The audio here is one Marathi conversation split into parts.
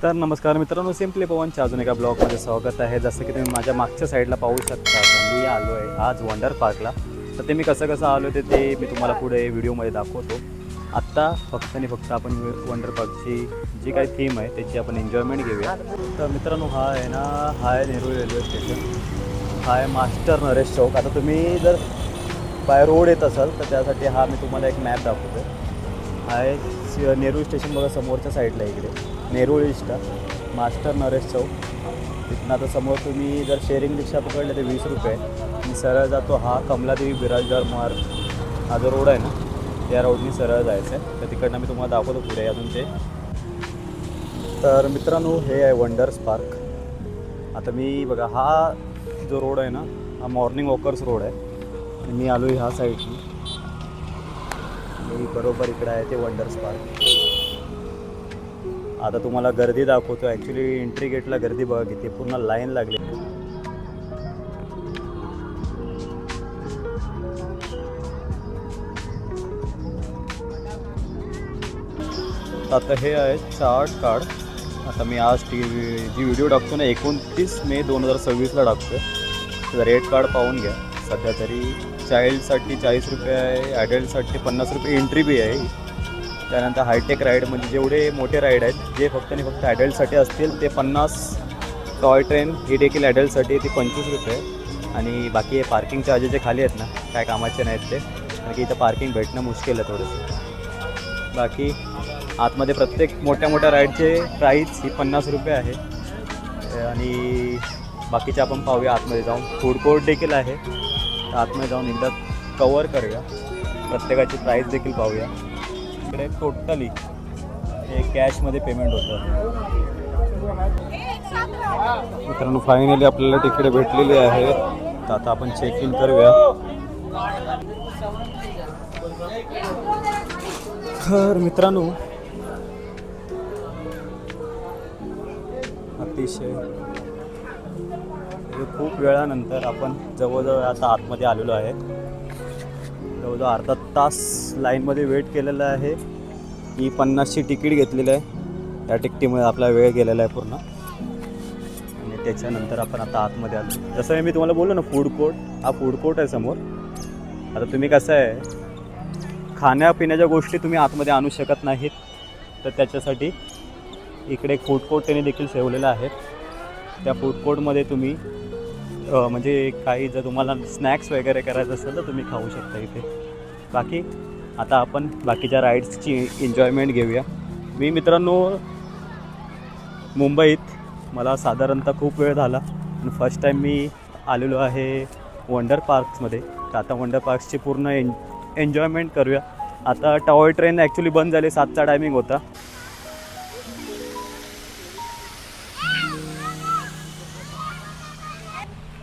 तर नमस्कार मित्रांनो, सिम्पली पवनच्या अजून एका ब्लॉगमध्ये स्वागत आहे. जसं की तुम्ही माझ्या मागच्या साईडला पाहू शकता, तर मी आलो आहे आज वंडर पार्कला. तर ते मी कसं आलो ते मी तुम्हाला पुढे व्हिडिओमध्ये दाखवतो. आत्ता फक्त आणि फक्त आपण वंडर पार्कची जी काही थीम आहे त्याची आपण एन्जॉयमेंट घेऊया. तर मित्रांनो, हा आहे ना, हा आहे नेहरू रेल्वे स्टेशन, हा आहे मास्टर नरेश चौक. आता तुम्ही जर बाय रोड येत असाल तर त्यासाठी हा मी तुम्हाला एक मॅप दाखवतो. हा आहे नेहरू स्टेशन बघा, समोरच्या साईडला इकडे नेरूळ इष्टा मास्टर नरेश चौक. तिथून आता समोर तुम्ही जर शेअरिंग रिक्षा पकडले तर 20 रुपये आणि सरळ जातो हा कमलादेवी बिराजदार मार्ग. हा जो रोड आहे ना, त्या रोडनी सरळ जायचं आहे. तर तिकडनं मी तुम्हाला दाखवतो पुढे अजून ते. तर मित्रांनो, हे आहे वंडर्स पार्क. आता मी बघा, हा जो रोड आहे ना, हा मॉर्निंग वॉकर्स रोड आहे आणि मी आलो ह्या साईडनी. मी बरोबर इकडे आहे ते वंडर्स पार्क. आता तुम्हाला गर्दी दाखवतो. ॲक्च्युली एंट्री गेटला गर्दी बघा किती, पूर्ण लाईन लागली. आता हे आहे चार्ट कार्ड. आता मी आज जी व्हिडिओ टाकतो ना, 29 मे 2026ला टाकतो आहे. तर रेट कार्ड पाहून घ्या. सध्या तरी चाइल्डसाठी 40 रुपये आहे, ॲडल्टसाठी 50 रुपये एंट्री बी आहे. त्यानंतर हायटेक राईड, म्हणजे जेवढे मोठे राईड आहेत जे फक्त आणि फक्त ॲडल्टसाठी असतील ते 50. टॉय ट्रेन ही देखील ॲडल्टसाठी ती 25 रुपये. आणि बाकी हे पार्किंग चार्जेस जे खाली आहेत ना, काय कामाचे नाहीत ते, कारण की इथं पार्किंग भेटणं मुश्किल आहे थोडंसं. बाकी आतमध्ये प्रत्येक मोठ्या राईडचे प्राईस ही 50 रुपये आहे. आणि बाकीचे आपण पाहूया आतमध्ये जाऊन. फूड कोर्ट देखील आहे, तर आतमध्ये जाऊन एकदा कवर करूया, प्रत्येकाची प्राईस देखील पाहूया. इकडे टोटली हे कॅशमध्ये पेमेंट होतं. मित्रांनो, फायनली आपल्याला तिकीट भेटलेली आहे. तर आता आपण चेक इन करूया. तर मित्रांनो, अतिशय खूप वेळानंतर आपण जवळजवळ आता आतमध्ये आलेलो आहे. जवळजवळ अर्धा तास लाईनमध्ये वेट केलेलं आहे. ही 50ची तिकीट घेतलेलं आहे. त्या तिकिटीमुळे आपला वेळ गेलेला आहे पूर्ण. आणि त्याच्यानंतर आपण आता आतमध्ये आलो. जसं मी तुम्हाला बोललो ना, फूड कोर्ट, हा फूड कोर्ट आहे समोर. आता तुम्ही कसं आहे, खाण्यापिण्याच्या गोष्टी तुम्ही आतमध्ये आणू शकत नाहीत, तर त्याच्यासाठी इकडे एक फूड कोर्ट त्याने देखील ठेवलेलं आहे. त्या फूड कोर्टमध्ये तुम्ही म्हणजे काही जर तुम्हाला स्नॅक्स वगैरे करायचं असेल तर तुम्ही खाऊ शकता इथे. बाकी आता आपण बाकीच्या राईड्सची एन्जॉयमेंट घेऊया. मी मित्रांनो मुंबईत मला साधारणतः खूप वेळ झाला आणि फर्स्ट टाईम मी आलेलो आहे वंडर पार्क्समध्ये. तर आता वंडर पार्क्सची पूर्ण एन्जॉयमेंट करूया. आता टॉय ट्रेन ॲक्च्युली बंद झाली, 7चा टायमिंग होता.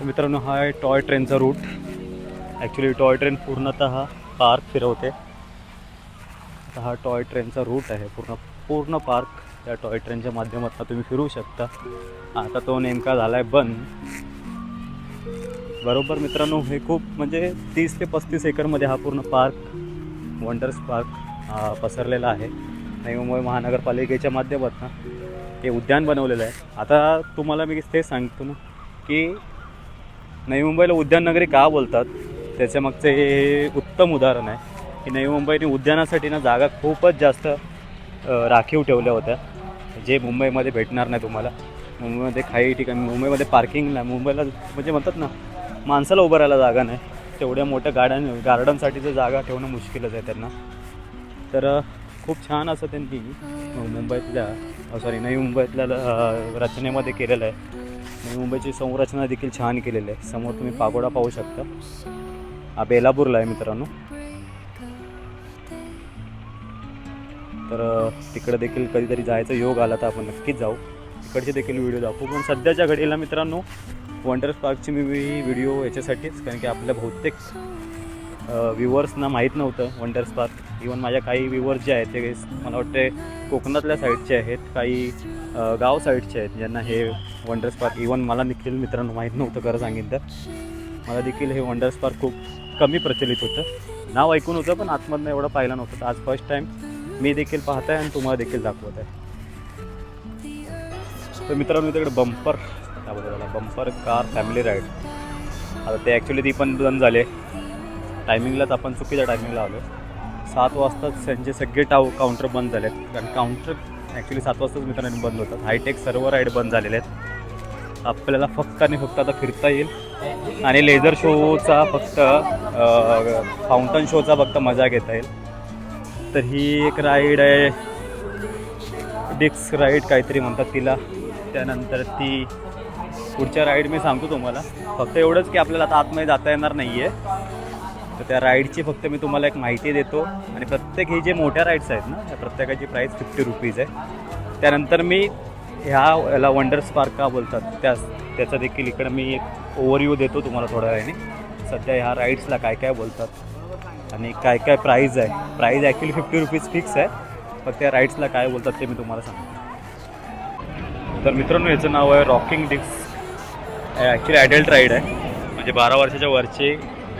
मित्रांनो, हा आहे टॉय ट्रेनचा रूट. ॲक्च्युली टॉय ट्रेन पूर्णतः पार्क फिरवते. आता हा टॉय ट्रेनचा रूट आहे, पूर्ण पार्क त्या टॉय ट्रेनच्या माध्यमातून तुम्ही फिरू शकता. आता तो नेमका झाला आहे बंद. बरोबर मित्रांनो, हे खूप म्हणजे 30 ते 35 एकरमध्ये हा पूर्ण पार्क, वंडर्स पार्क पसरलेला आहे. नवी मुंबई महानगरपालिकेच्या माध्यमातून हे उद्यान बनवलेलं आहे. आता तुम्हाला मी ते सांगतो ना की नवी मुंबईला उद्यान नगरी का बोलतात, त्याच्या मागचं हे उत्तम उदाहरण आहे की नवी मुंबईने उद्यानासाठी ना जागा खूपच जास्त राखीव ठेवल्या होत्या, जे मुंबईमध्ये भेटणार नाही तुम्हाला. मुंबईमध्ये काही ठिकाणी मुंबईमध्ये पार्किंग नाही. मुंबईला म्हणजे म्हणतात ना, माणसाला उभं राहायला जागा नाही. तेवढ्या मोठ्या गार्डनसाठीचं जागा ठेवणं मुश्किलच आहे त्यांना. तर खूप छान असं त्यांनी नवी मुंबईतल्या रचनेमध्ये केलेलं आहे. नवी मुंबईची संरचना देखील छान केलेली आहे. समोर तुम्ही पागोडा पाहू शकता. हा बेलापूरला आहे मित्रांनो. तर तिकडे देखील कधीतरी जायचा योग आला तर आपण नक्कीच जाऊ. तिकडचे देखील व्हिडिओ दाखवू. पण सध्याच्या घडीला मित्रांनो, वंडर्स पार्कची मी व्हिडिओ याच्यासाठीच, कारण की आपल्या बहुतेक व्ह्युअर्सना माहीत नव्हतं वंडर्स पार्क. इवन माझ्या काही व्ह्युअर्स जे आहेत ते मला वाटते कोकणातल्या साईडचे आहेत, काही गाव साईडचे आहेत, ज्यांना हे वंडर्स पार्क, इवन मला देखील मित्रांनो माहीत नव्हतं. खरं सांगितलं तर मला देखील हे वंडर्स पार्क खूप कमी प्रचलित होतं. नाव ऐकून होतं पण आतमधनं एवढं पाहिलं नव्हतं. तर आज फर्स्ट टाईम मी देखील पाहत आहे आणि तुम्हाला देखील दाखवत आहे. तर मित्रांनो तिकडे बंपर काय बोलतो त्याला, बंपर कार फॅमिली राईड. आता ते ॲक्च्युली ती पण बंद झाले टायमिंगलाच, आपण चुकीच्या टायमिंगला आलो. 7 वाजताच त्यांचे सगळे काउंटर बंद झाले आहेत, कारण काउंटर ॲक्च्युली 7 वाजताच मित्रांनो बंद होतात. हायटेक सर्व राईड बंद झालेले आहेत. आपल्याला फक्त आणि फक्त आता फिरता येईल आणि लेझर शोचा फक्त फाउंटन शोचा फक्त मजा घेता येईल. तर ही एक राईड आहे, डिस्क राईड काहीतरी म्हणतात तिला. त्यानंतर ती पुढच्या राईड मी सांगतो तुम्हाला. फक्त एवढंच की आपल्याला आता आतमध्ये जाता येणार नाही आहे, तर त्या राईडची फक्त मी तुम्हाला एक माहिती देतो. आणि प्रत्येक ही जे मोठ्या राईड्स आहेत ना, त्या प्रत्येकाची प्राईस 50 रुपीज आहे. त्यानंतर मी याला वंडर स्पार्क का बोलतात त्याचा देखील इकडं मी एक ओव्हरव्ह्यू देतो तुम्हाला थोड्या वेळाने. सध्या ह्या राईड्सला काय काय बोलतात आणि काय काय प्राईज आहे. प्राईज ॲक्च्युली 50 रुपीज फिक्स आहे, पण त्या राईड्सला काय बोलतात ते मी तुम्हाला सांगतो. तर मित्रांनो याचं नाव आहे rocking disc. Actually adult ride आहे, म्हणजे 12 वर्षाच्या वरचे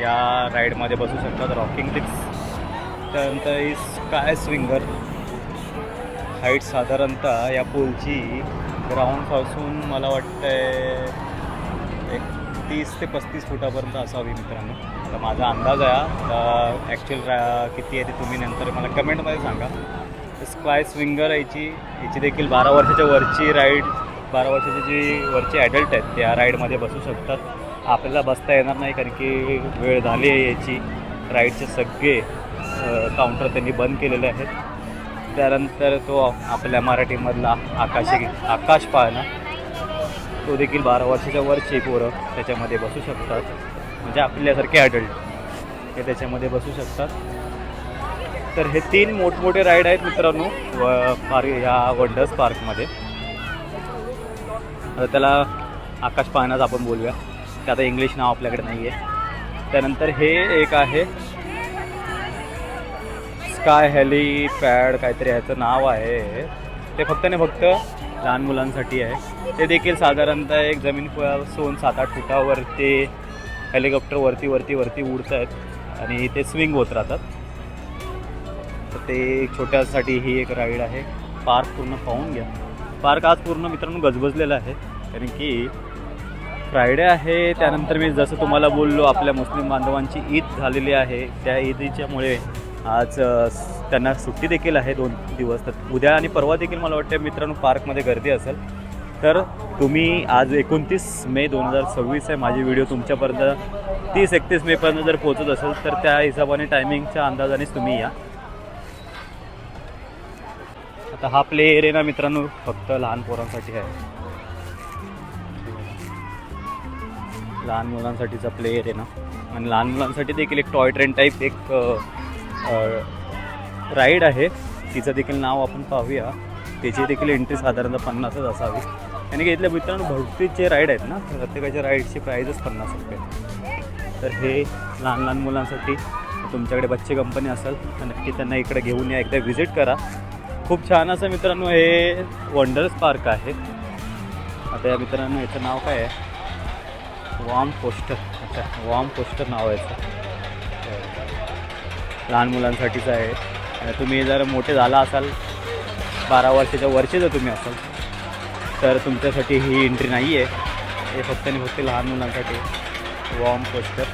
या राईडमध्ये बसू शकतात. Rocking disc. त्यानंतर ही स्काय स्विंगर. हाईट साधारणतः या पूलची ग्राउंडपासून मला वाटतं आहे एक 30 ते 35 फुटापर्यंत असावी मित्रांनो. आता माझा अंदाज आहे, ॲक्च्युअल किती आहे ते तुम्ही नंतर मला कमेंटमध्ये सांगा. स्काय स्विंगर याची देखील 12 वर्षाच्या वरची राईड, 12 वर्षाची जी वरची ॲडल्ट आहेत त्या राईडमध्ये बसू शकतात. आपल्याला बसता येणार नाही कारण की वेळ झाली आहे याची. राईडचे सगळे काउंटर त्यांनी बंद केलेले आहेत. त्यानंतर तो आपल्या मराठीमधला आकाश पाळणा, तो देखील 12 वर्षाच्या वरची पोरं त्याच्यामध्ये बसू शकतात, म्हणजे आपल्यासारखे ॲडल्ट हे त्याच्यामध्ये बसू शकतात. तर हे 3 मोठमोठे राईड आहेत मित्रांनो ह्या वंडर्स पार्कमध्ये. आता त्याला आकाश पाळणाच आपण बोलूया, ते आता इंग्लिश नाव आपल्याकडे नाही आहे. त्यानंतर हे एक आहे स्काय हेलिपॅड काहीतरी ह्याचं नाव आहे. ते फक्त आणि फक्त लहान मुलांसाठी आहे. ते देखील साधारणतः एक जमीनपासून 7-8 फुटावर ते हेलिकॉप्टर वरती उडत आहेत आणि ते स्विंग होत राहतात. तर ते एक छोट्यासाठी ही एक राईड आहे. पार्क पूर्ण पाहून घ्या. पार्क आज पूर्ण मित्रांनो गजबजलेला आहे, कारण की फ्रायडे आहे. त्यानंतर मी जसं तुम्हाला बोललो आपल्या मुस्लिम बांधवांची ईद झालेली आहे, त्या ईदच्यामुळे आज त्यांना सुट्टी देखील आहे 2 दिवस. तर उद्या आणि परवा देखील मला वाटतं मित्रांनो पार्कमध्ये गर्दी असेल. तर तुम्ही आज 29 मे 2026 आहे, माझी व्हिडिओ तुमच्यापर्यंत 30-31 मेपर्यंत जर पोहोचत असेल तर त्या हिशोबाने टायमिंगच्या अंदाजानेच तुम्ही या. आता हा प्ले एरिया ना मित्रांनो फक्त लहान पोरांसाठी आहे, लहान मुलांसाठीचा प्ले एरिया ना. आणि लहान मुलांसाठी देखील एक टॉय ट्रेन टाईप एक राईड आहे, तिचं देखील नाव आपण पाहूया. त्याची देखील एंट्री साधारणतः 50च असावी, आणि की इथल्या मित्रांनो भरपूरचे राईड आहेत ना, प्रत्येकाच्या राईडची प्राईजच 50 रुपये. तर हे लहान लहान मुलांसाठी तुमच्याकडे बच्चे कंपनी असेल तर नक्की त्यांना इकडे घेऊन या, एकदा व्हिजिट करा. खूप छान असं मित्रांनो हे वंडर्स पार्क आहे. आता या मित्रांनो याचं नाव काय आहे, वॉर्म कोस्टर. अच्छा, वॉर्म कोस्टर नाव आहे याचं. लहान मुलांसाठीचं आहे. तुम्ही जर मोठे झाला असाल, 12 वर्षाच्या वरचे जर तुम्ही असाल तर तुमच्यासाठी ही एंट्री नाही आहे. हे फक्त आणि फक्त लहान मुलांसाठी वॉर्म कोस्टर.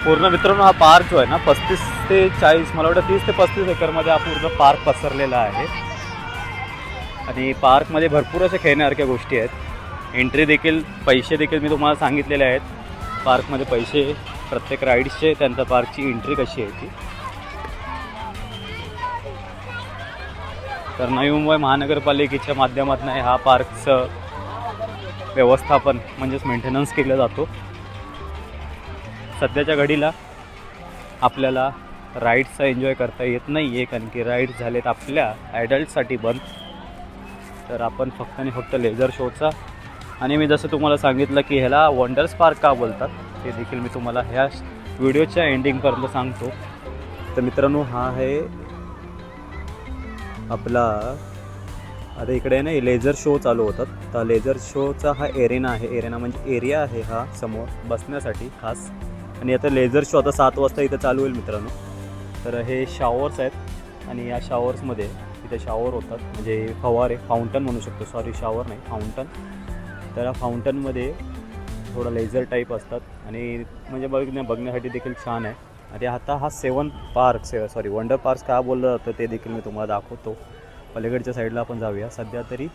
पूर्ण मित्रांनो हा पार्क जो आहे ना 35 ते 40 मला वाटतं 30 ते 35 एकरमध्ये हा पूर्ण पार्क पसरलेला आहे. आणि पार्कमध्ये भरपूर अशा खेळण्यासारख्या गोष्टी आहेत. एंट्री देखील, पैसे देखील मी तुम्हाला सांगितलेले आहेत. पार्कमध्ये पैसे प्रत्येक राईड्सचे, त्यांचा पार्कची एंट्री कशी आहे ती. तर नवी मुंबई महानगरपालिकेच्या माध्यमातून हा पार्कचं व्यवस्थापन म्हणजेच मेंटेनन्स केला जातो. सध्याच्या घडीला आपल्याला राईड्सचा एन्जॉय करता येत नाही आहे, कारण की राईड्स झालेत आपल्या ॲडल्टसाठी बंद. तर आपण फक्त आणि फक्त लेझर शोचा, आणि मी जसं तुम्हाला सांगितलं की ह्याला वंडर्स पार्क का बोलतात, ते देखील मी तुम्हाला ह्या व्हिडिओच्या एंडिंगपर्यंत सांगतो. तर मित्रांनो, हा आहे आपला, आता इकडे ना लेझर शो चालू होतात. तर लेझर शोचा हा एरेना आहे. एरेना म्हणजे एरिया आहे हा समोर बसण्यासाठी खास. आणि आता लेझर शो आता 7 वाजता इथं चालू होईल मित्रांनो. तर हे शॉवर्स आहेत आणि या शॉवर्समध्ये इथे शॉवर होतात, म्हणजे फवारे, फाउंटन म्हणू शकतो, सॉरी शॉवर नाही, फाउंटन. तर या फाउंटनमध्ये थोडा लेझर टाईप असतात आणि म्हणजे बघण्यासाठी देखील छान आहे. आणि आता हा वंडर पार्क का बोललं जातं ते देखील मी तुम्हाला दाखवतो. पलीकडच्या साईडला आपण जाऊया. सध्या तरी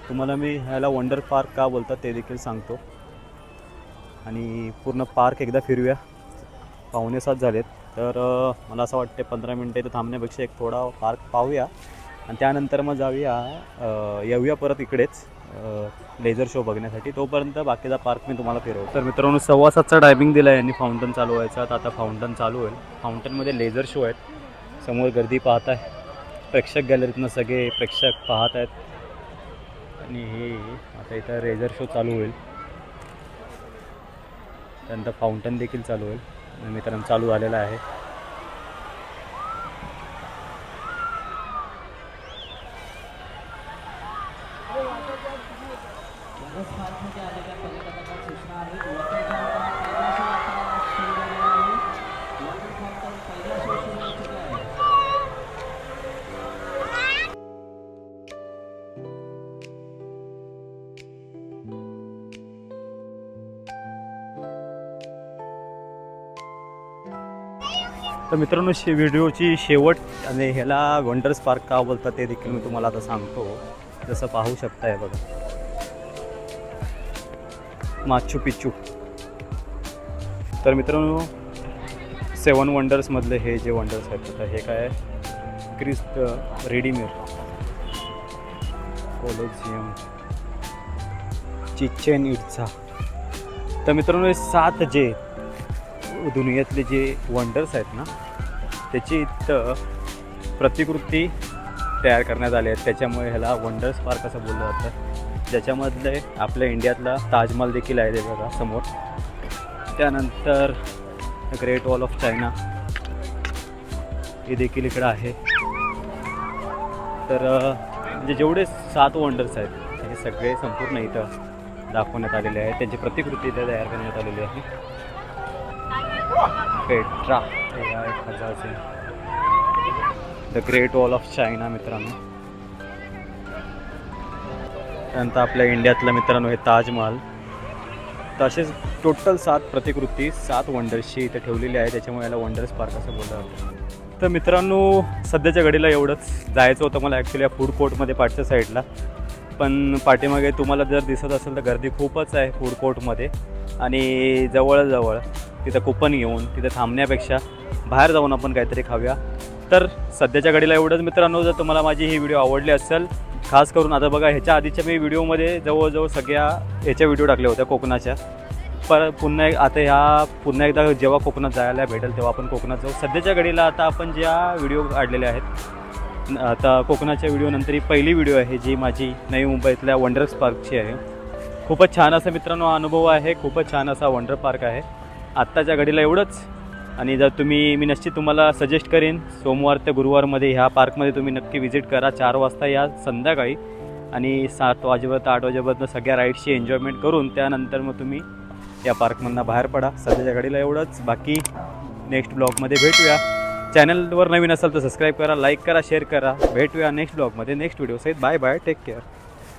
तुम्हाला मी ह्याला वंडर पार्क का बोलतात ते देखील सांगतो. आणि पूर्ण पार्क एकदा फिरूया. 6:45 झालेत. तर मला असं वाटतं 15 मिनटं इथं थांबण्यापेक्षा एक थोडा पार्क पाहूया आणि त्यानंतर मग येऊया परत इकडेच लेझर शो बघण्यासाठी. तोपर्यंत बाकीचा पार्क मी तुम्हाला फिरवतो. तर मित्रांनो, 7:15चा टायमिंग दिला आहे आणि फाउंटन चालू व्हायचा. तर आता फाउंटन चालू होईल. फाउंटनमध्ये लेझर शो आहेत. समोर गर्दी पाहत आहे. प्रेक्षक गॅलरीतनं सगळे प्रेक्षक पाहत आहेत. आणि हे आता इथं लेझर शो चालू होईल. त्यानंतर फाउंटन देखील चालू होईल. मित्रांनो, चालू झालेला आहे. तर मित्रांनो, व्हिडिओची शेवट आणि ह्याला वंडर्स पार्क का बोलतात ते देखील मी तुम्हाला आता सांगतो. जसं पाहू शकताय बघा, माचू पिच्चू. तर मित्रांनो, 7 वंडर्समधले हे जे वंडर्स आहेत, आता हे काय, क्रिस्ट रेडिमेर, कोलोजियम, चिचेन इट्झा. तर मित्रांनो, हे 7 जे दुनियातले जे वंडर्स आहेत ना, त्याची इथं प्रतिकृती तयार करण्यात आली आहेत. त्याच्यामुळे ह्याला वंडर्स पार्क असं बोललं जातं. ज्याच्यामधले आपल्या इंडियातला ताजमहल देखील आहे ते बघा समोर. त्यानंतर ग्रेट वॉल ऑफ चायना हे देखील इकडं आहे. तर म्हणजे जेवढे 7 वंडर्स आहेत हे सगळे संपूर्ण इथं दाखवण्यात आलेले आहेत. त्यांची प्रतिकृती इथं तयार करण्यात आलेली आहे. Petra the great wall of China मित्रांनो. त्यानंतर आपल्या इंडियातलं मित्रांनो हे ताजमहल. तर असेच टोटल 7 प्रतिकृती 7 वंडर्सची इथे ठेवलेली आहे. त्याच्यामुळे याला वंडर्स पार्क असं बोललं जातं. तर मित्रांनो, सध्याच्या घडीला एवढंच. जायचं होतं मला ॲक्च्युली या फूड कोर्टमध्ये पाठच्या साईडला, पण पाठीमागे तुम्हाला जर दिसत असेल तर गर्दी खूपच आहे फूड कोर्टमध्ये. आणि जवळजवळ तिथं कुपन घेऊन तिथं थांबण्यापेक्षा बाहेर जाऊन आपण काहीतरी खाऊया. तर सध्याच्या घडीला एवढंच मित्रांनो. जर तुम्हाला माझी ही व्हिडिओ आवडली असेल, खास करून आता बघा, ह्याच्या आधीच्या मी व्हिडिओमध्ये जवळजवळ सगळ्या ह्याच्या व्हिडिओ टाकल्या होत्या कोकणाच्या. पुन्हा एकदा जेव्हा कोकणात जायला भेटेल तेव्हा आपण कोकणात जाऊ. सध्याच्या घडीला आता आपण ज्या व्हिडिओ काढलेले आहेत, आता कोकणाच्या व्हिडिओनंतर ही पहिली व्हिडिओ आहे जी माझी नवी मुंबईतल्या वंडर्स पार्कची आहे. खूपच छान असा मित्रांनो अनुभव आहे. खूपच छान असा वंडर पार्क आहे. आत्ताच्या घडीला एवढंच. आणि जर मी नक्की तुम्हाला सजेस्ट करेन, सोमवार ते गुरुवारमध्ये ह्या पार्कमध्ये तुम्ही नक्की व्हिजिट करा. 4 वाजता या संध्याकाळी आणि 7 वाजेपर्यंत 8 वाजेपर्यंत सगळ्या राईड्सची एन्जॉयमेंट करून त्यानंतर मग तुम्ही या पार्कमधनं बाहेर पडा. सध्याच्या घडीला एवढंच. बाकी नेक्स्ट ब्लॉगमध्ये भेटूया. चॅनलवर नवीन असाल तर सबस्क्राईब करा, लाईक करा, शेअर करा. भेटूया नेक्स्ट ब्लॉगमध्ये नेक्स्ट व्हिडिओ सहित. Bye bye, take care.